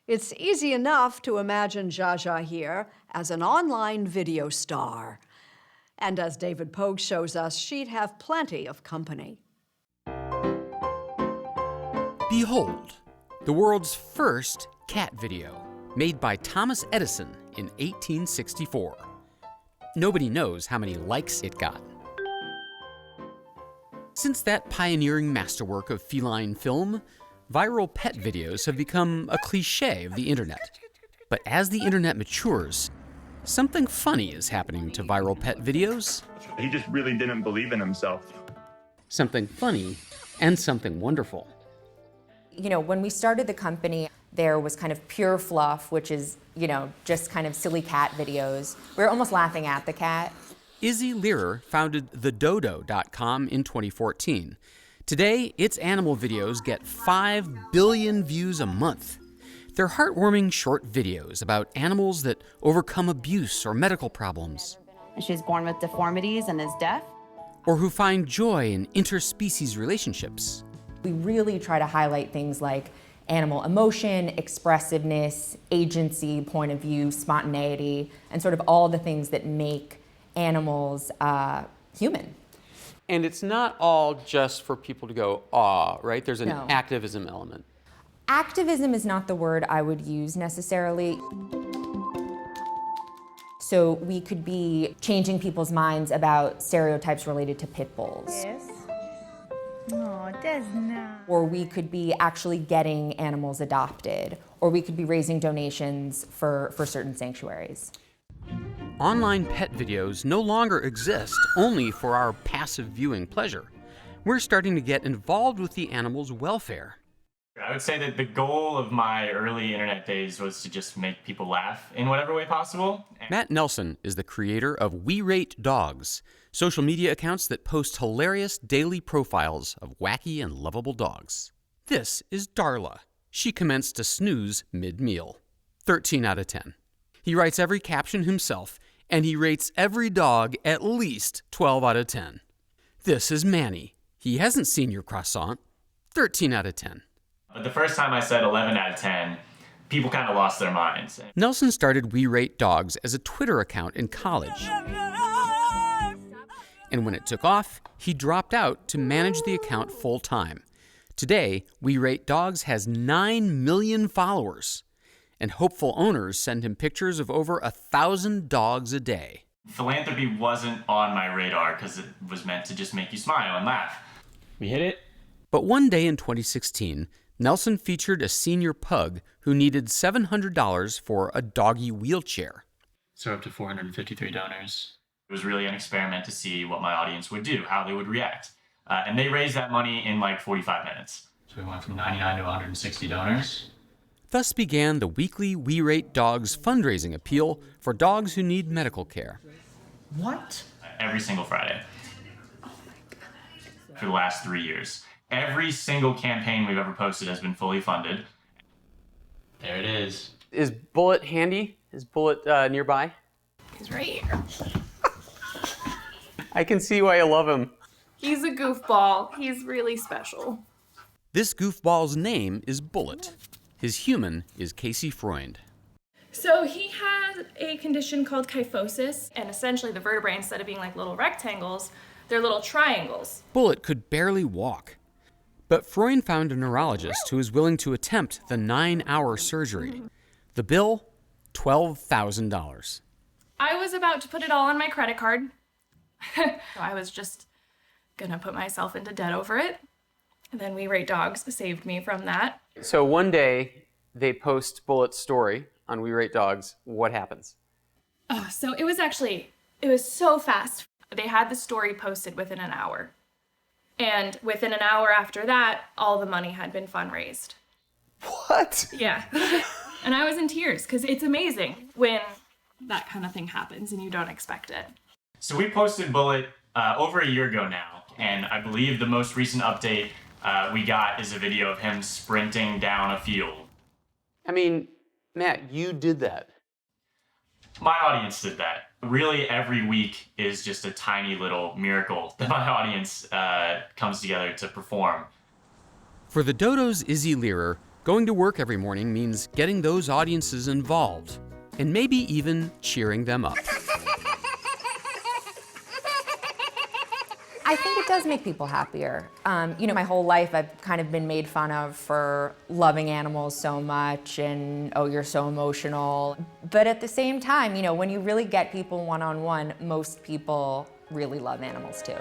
It's easy enough to imagine Zsa Zsa here as an online video star. And as David Pogue shows us, she'd have plenty of company. Behold, the world's first cat video, made by Thomas Edison in 1864. Nobody knows how many likes it got. Since that pioneering masterwork of feline film, viral pet videos have become a cliché of the internet. But as the internet matures, something funny is happening to viral pet videos. He just really didn't believe in himself. Something funny and something wonderful. You know, when we started the company, there was kind of pure fluff, which is, you know, just kind of silly cat videos. We were almost laughing at the cat. Izzy Learer founded thedodo.com in 2014. Today, its animal videos get 5 billion views a month. They're heartwarming short videos about animals that overcome abuse or medical problems. She was born with deformities and is deaf. Or who find joy in interspecies relationships. We really try to highlight things like animal emotion, expressiveness, agency, point of view, spontaneity, and sort of all the things that make animals human. And it's not all just for people to go, aw, right? There's an No. activism element. Activism is not the word I would use necessarily. So we could be changing people's minds about stereotypes related to pit bulls. Yes. No, that's not. Or we could be actually getting animals adopted. Or we could be raising donations for certain sanctuaries. Online pet videos no longer exist only for our passive viewing pleasure. We're starting to get involved with the animals' welfare. I would say that the goal of my early internet days was to just make people laugh in whatever way possible. Matt Nelson is the creator of WeRateDogs, social media accounts that post hilarious daily profiles of wacky and lovable dogs. This is Darla. She commenced to snooze mid-meal. 13 out of 10. He writes every caption himself, and he rates every dog at least 12 out of 10. This is Manny. He hasn't seen your croissant. 13 out of 10. But the first time I said 11 out of 10, people kind of lost their minds. Nelson started WeRateDogs as a Twitter account in college. And when it took off, he dropped out to manage the account full-time. Today, WeRateDogs has 9 million followers. And hopeful owners send him pictures of over 1,000 dogs a day. Philanthropy wasn't on my radar because it was meant to just make you smile and laugh. We hit it. But one day in 2016, Nelson featured a senior pug who needed $700 for a doggy wheelchair. So up to 453 donors. It was really an experiment to see what my audience would do, how they would react. And they raised that money in like 45 minutes. So we went from 99 to 160 donors. Thus began the weekly WeRateDogs fundraising appeal for dogs who need medical care. What? Every single Friday. Oh my God. For the last 3 years. Every single campaign we've ever posted has been fully funded. There it is. Is Bullet handy? Is Bullet nearby? He's right here. I can see why you love him. He's a goofball. He's really special. This goofball's name is Bullet. His human is Casey Freund. So he has a condition called kyphosis, and essentially the vertebrae, instead of being like little rectangles, they're little triangles. Bullet could barely walk. But Freund found a neurologist who was willing to attempt the 9-hour surgery. The bill, $12,000. I was about to put it all on my credit card. So I was just gonna put myself into debt over it. And then WeRateDogs saved me from that. So one day they post Bullet's story on WeRateDogs. What happens? Oh, so it was so fast. They had the story posted within an hour. And within an hour after that, all the money had been fundraised. What? Yeah. And I was in tears because it's amazing when that kind of thing happens and you don't expect it. So we posted Bullet over a year ago now, and I believe the most recent update we got is a video of him sprinting down a field. I mean, Matt, you did that. My audience did that. Really, every week is just a tiny little miracle that my audience comes together to perform. For the Dodo's Izzy Learer, Going to work every morning means getting those audiences involved, and maybe even cheering them up. I think it does make people happier. My whole life I've kind of been made fun of for loving animals so much and, oh, you're so emotional. But at the same time, when you really get people one-on-one, most people really love animals too.